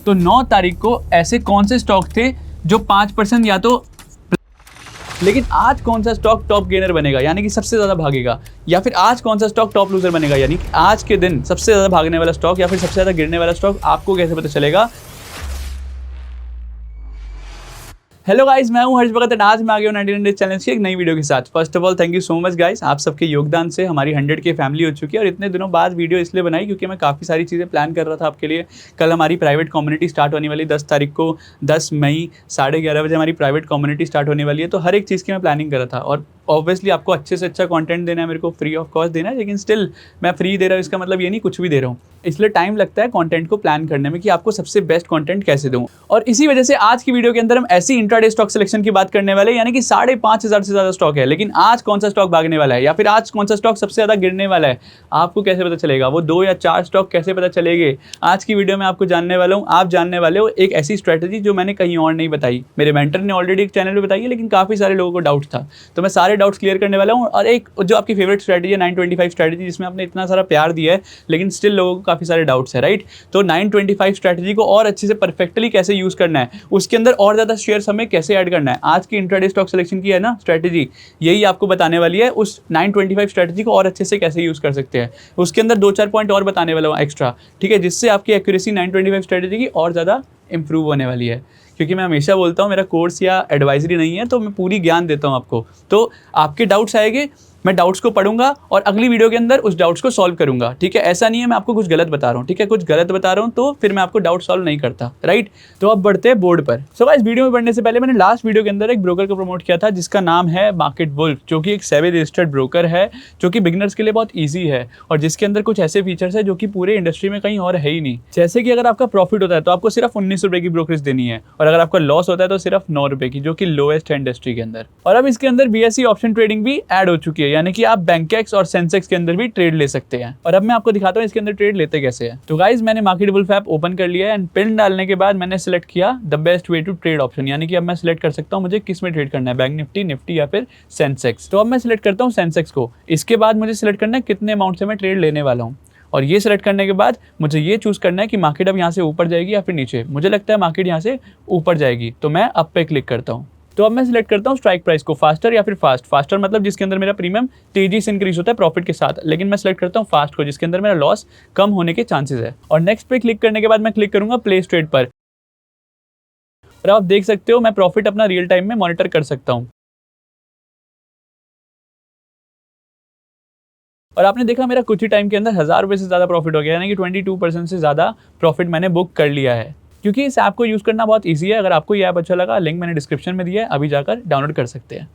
तो 9 तारीख को ऐसे कौन से स्टॉक थे जो 5% या तो, लेकिन आज कौन सा स्टॉक टॉप गेनर बनेगा यानी कि सबसे ज़्यादा भागेगा, या फिर आज कौन सा स्टॉक टॉप लूजर बनेगा यानी कि आज के दिन सबसे ज़्यादा भागने वाला स्टॉक या फिर सबसे ज़्यादा गिरने वाला स्टॉक, आपको कैसे पता चलेगा। हेलो गाइस, मैं हूं हर्ष भगत और आज मैं आ गया हूं 99 डेज चैलेंज की एक नई वीडियो के साथ। First of all thank you so much guys, आप सबके योगदान से हमारी 100 फैमिली हो चुकी है। और इतने दिनों बाद वीडियो इसलिए बनाई क्योंकि मैं काफ़ी सारी चीज़ें प्लान कर रहा था आपके लिए। कल हमारी प्राइवेट कम्युनिटी स्टार्ट होने वाली 10 तारीख को, 10 मई 11:30 बजे हमारी प्राइवेट कम्युनिटी स्टार्ट होने वाली है। तो हर एक चीज़ की मैं प्लानिंग कर रहा था और ऑब्वियसली आपको अच्छे से अच्छा कंटेंट देना है, मेरे को फ्री ऑफ कॉस्ट देना है, लेकिन स्टिल मैं फ्री दे रहा हूँ इसका मतलब ये नहीं कुछ भी दे रहा हूँ। इसलिए टाइम लगता है कंटेंट को प्लान करने में कि आपको सबसे बेस्ट कंटेंट कैसे दूँ। और इसी वजह से आज की वीडियो के अंदर हम ऐसी इंट्राडे स्टॉक सिलेक्शन की बात करने वाले, यानी कि 5,500 से ज़्यादा स्टॉक है, लेकिन आज कौन सा स्टॉक भागने वाला है या फिर आज कौन सा स्टॉक सबसे ज़्यादा गिरने वाला है, आपको कैसे पता चलेगा। वो 2 या 4 स्टॉक कैसे पता चलेंगे, आज की वीडियो में आपको जानने वाला हूँ। आप जानने वाले हो एक ऐसी स्ट्रैटेजी जो मैंने कहीं और नहीं बताई, मेरे मेंटर ने ऑलरेडी एक चैनल पर बताई है, लेकिन काफ़ी सारे लोगों को डाउट था, तो मैं सारे डाउट्स क्लियर करने वाला हूँ। और एक जो आपकी फेवरेट स्ट्रैटेजी है 925 स्ट्रैटेजी, जिसमें आपने इतना सारा प्यार दिया है लेकिन स्टिल लोगों को काफ़ी सारे डाउट्स है, राइट। तो 925 स्ट्रैटेजी को और अच्छे से परफेक्टली कैसे यूज़ करना है, उसके अंदर और ज़्यादा शेयर्स हमें कैसे ऐड करना है, आज की इंट्राडे स्टॉक सिलेक्शन की है ना स्ट्रैटेजी, यही आपको बताने वाली है। उस 925 स्ट्रैटेजी को और अच्छे से कैसे यूज़ कर सकते हैं, उसके अंदर 2-4 पॉइंट और बताने वाला हूँ एक्स्ट्रा, ठीक है, जिससे आपकी एक्यूरेसी 925 स्ट्रैटेजी की और ज़्यादा इंप्रूव होने वाली है। क्योंकि मैं हमेशा बोलता हूँ मेरा कोर्स या एडवाइजरी नहीं है, तो मैं पूरी ज्ञान देता हूँ आपको। तो आपके डाउट्स आएंगे, मैं डाउट्स को पढ़ूंगा और अगली वीडियो के अंदर उस डाउट्स को सॉल्व करूंगा, ठीक है। ऐसा नहीं है मैं आपको कुछ गलत बता रहा हूँ, ठीक है, कुछ गलत बता रहा हूँ तो फिर मैं आपको डाउट सॉल्व नहीं करता, राइट। तो अब बढ़ते हैं बोर्ड पर। सो गाइस, वीडियो में बढ़ने से पहले मैंने लास्ट वीडियो के अंदर एक ब्रोकर को प्रमोट किया था जिसका नाम है मार्केट वुल्फ, जो कि एक सेबी रजिस्टर्ड ब्रोकर है, जो कि बिगिनर्स के लिए बहुत ईजी है और जिसके अंदर कुछ ऐसे फीचर्स है जो कि पूरे इंडस्ट्री में कहीं और है ही नहीं। जैसे कि अगर आपका प्रॉफिट होता है तो आपको सिर्फ 19 रुपये की ब्रोकरेज देनी है, और अगर आपका लॉस होता है तो सिर्फ 9 रुपये की, जो कि लोएस्ट है इंडस्ट्री के अंदर। और अब इसके अंदर BSE ऑप्शन ट्रेडिंग भी ऐड हो चुकी है, यानी कि आप बैंकेक्स और सेंसेक्स के अंदर भी ट्रेड ले सकते हैं। और अब मैं आपको दिखाता हूँ इसके अंदर ट्रेड लेते कैसे हैं। तो गाइज, मैंने मार्केट वुल्फ ऐप ओपन कर लिया है एंड पिन डालने के बाद मैंने सेलेक्ट किया the best way to trade option, यानी कि अब मैं सिलेक्ट कर सकता हूँ मुझे किस में ट्रेड करना है, बैंक निफ्टी या फिर सेंसेक्स। तो अब मैं सिलेक्ट करता हूँ सेंसेक्स को। इसके बाद मुझे सिलेक्ट करना है कितने अमाउंट से मैं ट्रेड लेने वाला हूँ, और ये सिलेक्ट करने के बाद मुझे ये चूज़ करना है कि मार्केट अब यहाँ से ऊपर जाएगी या फिर नीचे। मुझे लगता है मार्केट यहाँ से ऊपर जाएगी, तो मैं अप पे क्लिक करता हूँ। तो अब मैं सिलेक्ट करता हूँ स्ट्राइक प्राइस को, फास्टर या फिर फास्ट। फास्टर मतलब जिसके अंदर मेरा प्रीमियम तेजी से इंक्रीज होता है प्रॉफिट के साथ, लेकिन मैं सिलेक्ट करता हूँ फास्ट को, जिसके अंदर मेरा लॉस कम होने के चांसेस है। और नेक्स्ट पे क्लिक करने के बाद मैं क्लिक करूंगा प्लेस ट्रेड पर, और आप देख सकते हो मैं प्रॉफिट अपना रियल टाइम में मॉनिटर कर सकता हूँ। और आपने देखा मेरा कुछ ही टाइम के अंदर 1000 रुपये से ज़्यादा प्रॉफिट हो गया, यानी कि 22% से ज़्यादा प्रॉफिट मैंने बुक कर लिया है। क्योंकि इस ऐप को यूज़ करना बहुत ईजी है। अगर आपको ये ऐप अच्छा लगा, लिंक मैंने डिस्क्रिप्शन में दिया है, अभी जाकर डाउनलोड कर सकते हैं।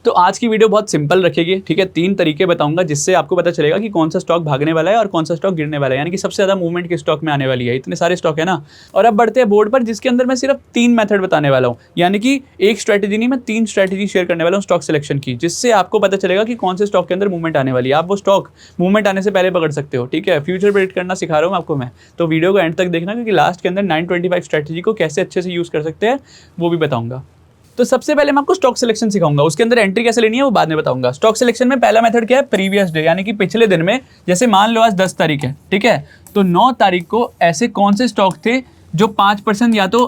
तो आज की वीडियो बहुत सिंपल रखेगी, ठीक है। 3 तरीके बताऊंगा जिससे आपको पता चलेगा कि कौन सा स्टॉक भागने वाला है और कौन सा स्टॉक गिरने वाला है, यानी कि सबसे ज़्यादा मूवमेंट के स्टॉक में आने वाली है। इतने सारे स्टॉक है ना। और अब बढ़ते हैं बोर्ड पर, जिसके अंदर मैं सिर्फ 3 मेथड बताने वाला हूँ, यानी कि एक स्ट्रैटेजी नहीं, मैं 3 स्ट्रैटेजी शेयर करने वाला हूँ स्टॉक सिलेक्शन की, जिससे आपको पता चलेगा कि कौन से स्टॉक के अंदर मूवमेंट आने वाली है। आप वो स्टॉक मूवमेंट आने से पहले पकड़ सकते हो, ठीक है। फ्यूचर प्रेडिक्ट करना सिखा रहा हूँ आपको मैं, तो वीडियो को एंड तक देखना, क्योंकि लास्ट के अंदर 925 स्ट्रैटेजी को कैसे अच्छे से यूज़ कर सकते हैं वो भी बताऊँगा। तो सबसे पहले मैं आपको स्टॉक सिलेक्शन सिखाऊंगा, उसके अंदर एंट्री कैसे लेनी है वो बाद में बताऊंगा। स्टॉक सिलेक्शन में पहला मेथड क्या है, प्रीवियस डे, यानी कि पिछले दिन में। जैसे मान लो आज 10 तारीख है, ठीक है, तो 9 तारीख को ऐसे कौन से स्टॉक थे जो 5% या तो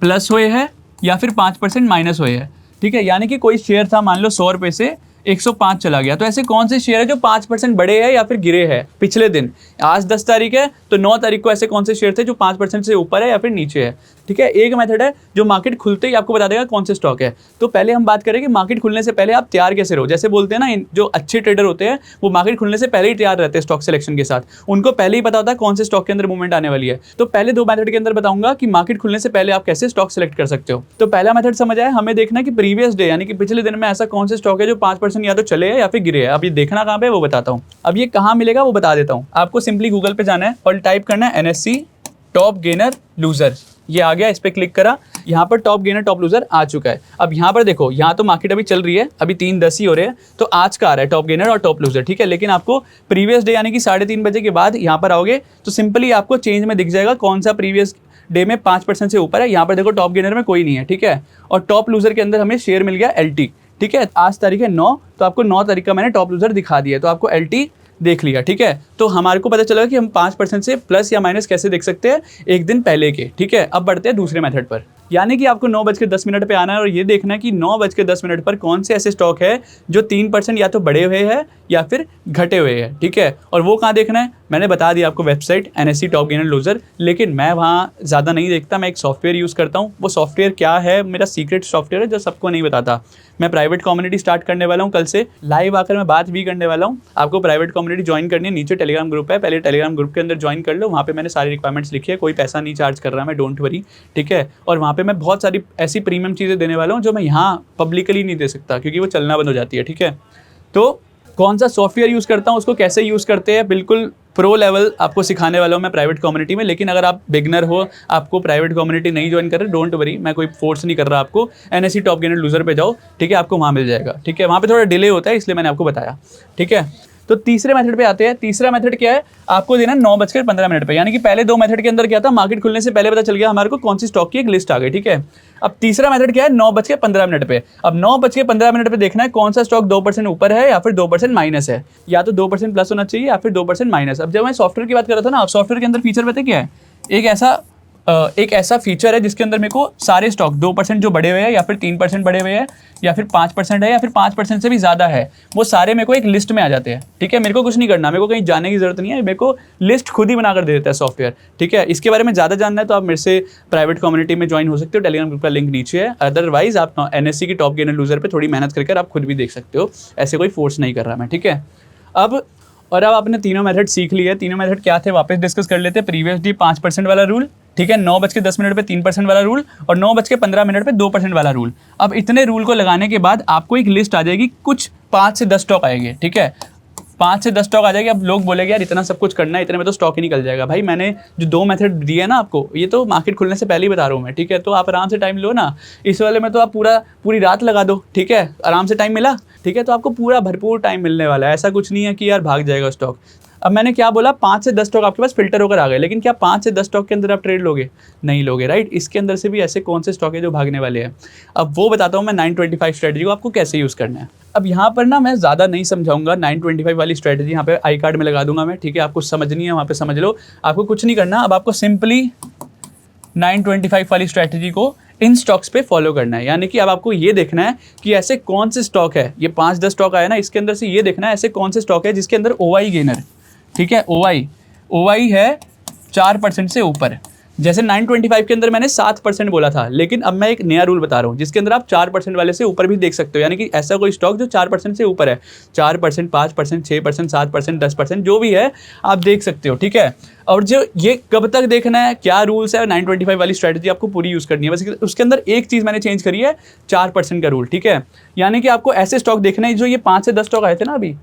प्लस हुए हैं या फिर 5% माइनस हुए हैं, ठीक है। यानी कि कोई शेयर था मान लो 100 रुपये से 105 चला गया, तो ऐसे कौन से शेयर है जो 5% बढ़े हैं या फिर गिरे हैं पिछले दिन। आज 10 तारीख है तो 9 तारीख को ऐसे कौन से शेयर थे जो 5% से ऊपर है या फिर नीचे है, ठीक है। एक मेथड है जो मार्केट खुलते ही आपको बता देगा कौन से स्टॉक है। तो पहले हम बात करें कि मार्केट खुलने से पहले आप तैयार कैसे रहो। जैसे बोलते हैं ना, जो अच्छे ट्रेडर होते हैं वो मार्केट खुलने से पहले ही तैयार रहते हैं स्टॉक सिलेक्शन के साथ, उनको पहले ही पता होता है कौन से स्टॉक के अंदर मूवमेंट आने वाली है। तो पहले 2 मेथड के अंदर बताऊंगा कि मार्केट खुलने से पहले आप कैसे स्टॉक सेलेक्ट कर सकते हो। तो पहला मेथड समझ आया, हमें देखना कि प्रीवियस डे, यानी कि पिछले दिन में ऐसा कौन से स्टॉक है जो 5% या तो चले है या फिर गिरे है। अब ये देखना कहाँ पे वो बताता हूँ। अब ये कहाँ मिलेगा वो बता देता हूँ आपको। सिंपली गूगल पे जाना है और टाइप करना है NSE टॉप गेनर लूजर। ये आ गया, इस पर क्लिक करा, यहाँ पर टॉप गेनर टॉप लूजर आ चुका है। अब यहाँ पर देखो, यहाँ तो मार्केट अभी चल रही है, अभी 3:10 ही हो रहे हैं, तो आज का आ रहा है टॉप गेनर और टॉप लूजर, ठीक है। लेकिन आपको प्रीवियस डे यानी कि 3:30 बजे के बाद यहाँ पर आओगे तो सिंपली आपको चेंज में दिख जाएगा कौन सा प्रीवियस डे में 5% से ऊपर है। यहाँ पर देखो टॉप गेनर में कोई नहीं है, ठीक है। और टॉप लूजर के अंदर हमें शेयर मिल गया LT, ठीक है। आज तारीख है 9, तो आपको 9 तारीख का मैंने टॉप लूजर दिखा दिया, तो आपको LT देख लिया, ठीक है। तो हमारे को पता चला कि हम 5% से प्लस या माइनस कैसे देख सकते हैं एक दिन पहले के, ठीक है। अब बढ़ते हैं दूसरे मेथड पर, यानी कि आपको 9:10 पे आना है और ये देखना है कि 9:10 पर कौन से ऐसे स्टॉक है जो 3% या तो बढ़े हुए हैं या फिर घटे हुए हैं, ठीक है। और वो कहाँ देखना है, मैंने बता दिया आपको, website NSE top gainer loser. लेकिन मैं वहाँ ज़्यादा नहीं देखता, मैं एक सॉफ्टवेयर यूज़ करता हूँ। वो सॉफ्टवेयर क्या है, मेरा सीक्रेट सॉफ्टवेयर है जो सबको नहीं बताता। मैं प्राइवेट कम्युनिटी स्टार्ट करने वाला हूँ कल से, लाइव आकर मैं बात भी करने वाला हूँ। आपको प्राइवेट कम्युनिटी ज्वाइन करनी है, नीचे टेलीग्राम ग्रुप है, पहले टेलीग्राम ग्रुप के अंदर ज्वाइन कर लो। वहाँ पे मैंने सारी रिक्वायरमेंट्स लिखी है, कोई पैसा नहीं चार्ज कर रहा मैं, डोंट वरी, ठीक है। और वहाँ पे मैं बहुत सारी ऐसी प्रीमियम चीज़ें देने वाला हूँ जो मैं यहाँ पब्लिकली नहीं दे सकता क्योंकि वो चलना बंद हो जाती है, ठीक है। तो कौन सा सॉफ्टवेयर यूज़ करता हूँ, उसको कैसे यूज़ करते हैं, बिल्कुल प्रो लेवल आपको सिखाने वाला हूँ मैं प्राइवेट कम्युनिटी में। लेकिन अगर आप बिगनर हो, आपको प्राइवेट कम्युनिटी नहीं ज्वाइन कर रहे, डोंट वरी, मैं कोई फोर्स नहीं कर रहा आपको। NSE टॉप गेनर लूजर पे जाओ, ठीक है, आपको वहाँ मिल जाएगा, ठीक है। वहाँ पे थोड़ा डिले होता है इसलिए मैंने आपको बताया, ठीक है। तो तीसरे मेथड पे आते हैं। तीसरा मेथड क्या है, आपको देना 9:15 पे, यानी कि पहले 2 मेथड के अंदर क्या था, मार्केट खुलने से पहले पता चल गया हमारे को कौन सी स्टॉक की एक लिस्ट आ गई, ठीक है। अब तीसरा मेथड क्या है, 9:15 पे। अब 9:15 पे देखना है कौन सा स्टॉक 2% ऊपर है या फिर 2% माइनस है, या तो 2% प्लस होना चाहिए या फिर 2% माइनस। अब जब मैं सॉफ्टवेयर की बात कर रहा था ना, सॉफ्टवेयर के अंदर फीचर पता क्या है, एक ऐसा फीचर है जिसके अंदर मेरे को सारे स्टॉक 2% जो बढ़े हुए हैं या फिर 3% बढ़े हुए हैं या फिर 5% है या फिर 5% से भी ज़्यादा है, वो सारे मेरे को एक लिस्ट में आ जाते हैं, ठीक है। मेरे को कुछ नहीं करना, मेरे को कहीं जाने की जरूरत नहीं है, मेरे को लिस्ट खुद ही बनाकर दे देता है सॉफ्टवेयर, ठीक है। इसके बारे में ज़्यादा जानना है तो आप मेरे से प्राइवेट कम्युनिटी में ज्वाइन हो सकते हो, टेलीग्राम ग्रुप का लिंक नीचे है। अदरवाइज आप NSE की टॉप गेनर लूजर पर थोड़ी मेहनत करके आप खुद भी देख सकते हो, ऐसे कोई फोर्स नहीं कर रहा मैं, ठीक है। अब आपने तीनों मेथड सीख लिए। तीनों मेथड क्या थे वापस डिस्कस कर लेते हैं। प्रीवियस डे 5% वाला रूल, ठीक है, 9:10 पे 3% वाला रूल और 9:15 पे 2% वाला रूल। अब इतने रूल को लगाने के बाद आपको एक लिस्ट आ जाएगी, कुछ 5 से 10 स्टॉक आएंगे, ठीक है। 5 से 10 स्टॉक आ जाएगी। अब लोग बोलेंगे यार इतना सब कुछ करना है, इतने में तो स्टॉक ही निकल जाएगा। भाई मैंने जो 2 मेथड दिए ना आपको, ये तो मार्केट खुलने से पहले ही बता रहा हूँ मैं, ठीक है। तो आप आराम से टाइम लो ना, इस वाले में तो आप पूरी रात लगा दो, ठीक है, आराम से टाइम मिला, ठीक है। तो आपको पूरा भरपूर टाइम मिलने वाला है, ऐसा कुछ नहीं है कि यार भाग जाएगा स्टॉक। अब मैंने क्या बोला, 5 से 10 स्टॉक आपके पास फिल्टर होकर आ गए, लेकिन क्या 5 से 10 स्टॉक के अंदर आप ट्रेड लोगे? नहीं लोगे, राइट। इसके अंदर से भी ऐसे कौन से स्टॉक है जो भागने वाले हैं, अब वो बताता हूँ मैं 925 स्ट्रेटजी को आपको कैसे यूज़ करना है। अब यहाँ पर ना मैं ज़्यादा नहीं समझाऊंगा, 925 वाली स्ट्रेटजी यहाँ पे आई कार्ड में लगा दूंगा मैं, ठीक है। आपको समझनी है वहाँ पे समझ लो, आपको कुछ नहीं करना। अब आपको सिंपली 925 वाली स्ट्रेटजी को इन स्टॉक्स पे फॉलो करना है, यानी कि अब आपको ये देखना है कि ऐसे कौन से स्टॉक है, ये 5-10 स्टॉक आया ना, इसके अंदर से ये देखना है ऐसे कौन से स्टॉक है जिसके अंदर OI गेनर, ठीक है, OI है 4% से ऊपर। जैसे 925 के अंदर मैंने 7% बोला था, लेकिन अब मैं एक नया रूल बता रहा हूँ जिसके अंदर आप 4% वाले से ऊपर भी देख सकते हो, यानी कि ऐसा कोई स्टॉक जो 4% से ऊपर है, 4%, 5%, 6%, 7%, 10% जो भी है आप देख सकते हो, ठीक है। और जो ये कब तक देखना है, क्या रूल्स है, 925 वाली स्ट्रेटजी आपको पूरी यूज़ करनी है। बस उसके अंदर एक चीज़ मैंने चेंज करी है, 4% का रूल, ठीक है। यानी कि आपको ऐसे स्टॉक देखना है जो ये 5 से 10 स्टॉक आए थे ना, अभी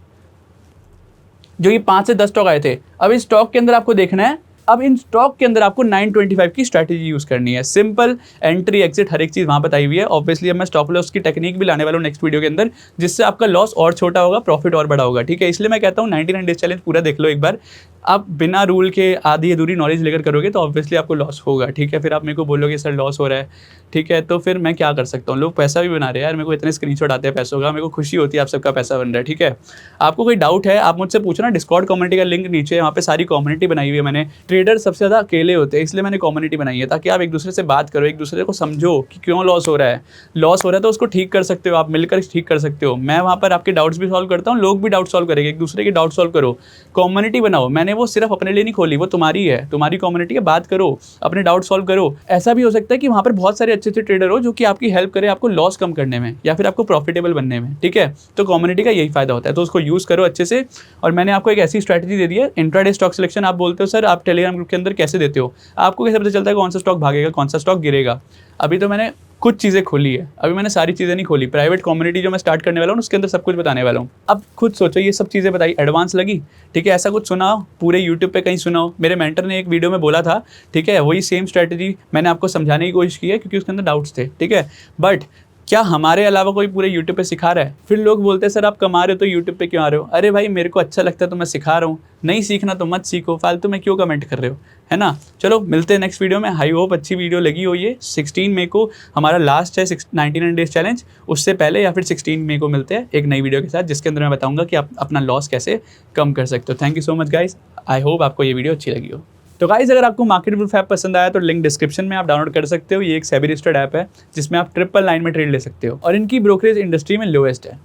जो ये 5 से 10 स्टॉक आए थे, अब इस स्टॉक के अंदर आपको देखना है, अब इन स्टॉक के अंदर आपको 925 की स्ट्रैटेजी यूज़ करनी है। सिंपल एंट्री एग्जिट हर एक चीज़ वहाँ बताई हुई है। ऑब्वियसली अब मैं स्टॉप लॉस की टेक्निक भी लाने वाला हूँ नेक्स्ट वीडियो के अंदर, जिससे आपका लॉस और छोटा होगा, प्रॉफिट और बड़ा होगा, ठीक है। इसलिए मैं कहता हूँ 99 डेज चैलेंज पूरा देख लो एक बार। आप बिना रूल के आधी अधूरी नॉलेज लेकर करोगे तो ऑब्वियसली आपको लॉस होगा, ठीक है। फिर आप मेरे को बोलोगे सर लॉस हो रहा है, ठीक है, तो फिर मैं क्या कर सकता हूँ। लोग पैसा भी बना रहे हैं यार, मेरे को इतने स्क्रीनशॉट आते हैं पैसों का, मेरे को खुशी होती है आप सबका पैसा बन रहा है, ठीक है। आपको कोई डाउट है आप मुझसे पूछना, डिस्कॉर्ड कम्युनिटी का लिंक नीचे है, वहाँ पे सारी कम्युनिटी बनाई हुई है मैंने। ट्रेडर सबसे ज़्यादा अकेले होते हैं, इसलिए मैंने कम्युनिटी बनाई है ताकि आप एक दूसरे से बात करो, एक दूसरे को समझो कि क्यों लॉस हो रहा है। लॉस हो रहा है तो उसको ठीक कर सकते हो, आप मिलकर ठीक कर सकते हो। मैं वहाँ पर आपके डाउट्स भी सॉल्व करता हूँ, लोग भी डाउट सॉल्व करेंगे, एक दूसरे के डाउट सॉल्व करो। कम्युनिटी बनाओ, मैंने वो सिर्फ अपने लिए नहीं खोली, वो तुम्हारी है, तुम्हारी कम्युनिटी है, बात करो, अपने डाउट सॉल्व करो। ऐसा भी हो सकता है कि वहाँ पर बहुत सारे अच्छे अच्छे ट्रेडर हो जो कि आपकी हेल्प करे आपको लॉस कम करने में या फिर आपको प्रॉफिटेबल बनने में, ठीक है। तो कम्युनिटी का यही फायदा होता है, तो उसको यूज़ करो अच्छे से। और मैंने आपको एक ऐसी स्ट्रैटेजी दे दी है, इंट्राडे स्टॉक सिलेक्शन। आप बोलते हो सर आप टेलीग्राम ग्रुप के अंदर कैसे देते हो, आपको कैसे पता चलता है कौन सा स्टॉक भागेगा कौन सा स्टॉक गिरेगा। अभी तो मैंने कुछ चीज़ें खोली है, अभी मैंने सारी चीज़ें नहीं खोली। प्राइवेट कम्युनिटी जो मैं स्टार्ट करने वाला हूँ उसके अंदर सब कुछ बताने वाला हूँ। अब खुद सोचो, ये सब चीज़ें बताई एडवांस लगी, ठीक है। ऐसा कुछ सुनाओ पूरे यूट्यूब पे कहीं सुनाओ, मेरे मेंटर ने एक वीडियो में बोला था, ठीक है। वही सेम स्ट्रैटेजी मैंने आपको समझाने की कोशिश की है क्योंकि उसके अंदर डाउट्स थे, ठीक है। बट क्या हमारे अलावा कोई पूरे यूट्यूब पे सिखा रहा है? फिर लोग बोलते हैं सर आप कमा रहे हो तो यूट्यूब पे क्यों आ रहे हो? अरे भाई मेरे को अच्छा लगता है तो मैं सिखा रहा हूँ, नहीं सीखना तो मत सीखो, फालतू में क्यों कमेंट कर रहे हो, है ना। चलो मिलते हैं नेक्स्ट वीडियो में। आई होप अच्छी वीडियो लगी हो ये। 16 मई को हमारा लास्ट है 99 डेज चैलेंज, उससे पहले या फिर 16 मई को मिलते हैं एक नई वीडियो के साथ, जिसके अंदर मैं बताऊंगा कि आप अपना लॉस कैसे कम कर सकते हो। Thank you so much guys, I hope आपको ये वीडियो अच्छी लगी हो। तो गाइस अगर आपको मार्केट वुल्फ ऐप पसंद आया तो लिंक डिस्क्रिप्शन में आप डाउनलोड कर सकते हो। ये एक सेबी रजिस्टर्ड ऐप है जिसमें आप 999 में ट्रेड ले सकते हो और इनकी ब्रोकरेज इंडस्ट्री में लोएस्ट है।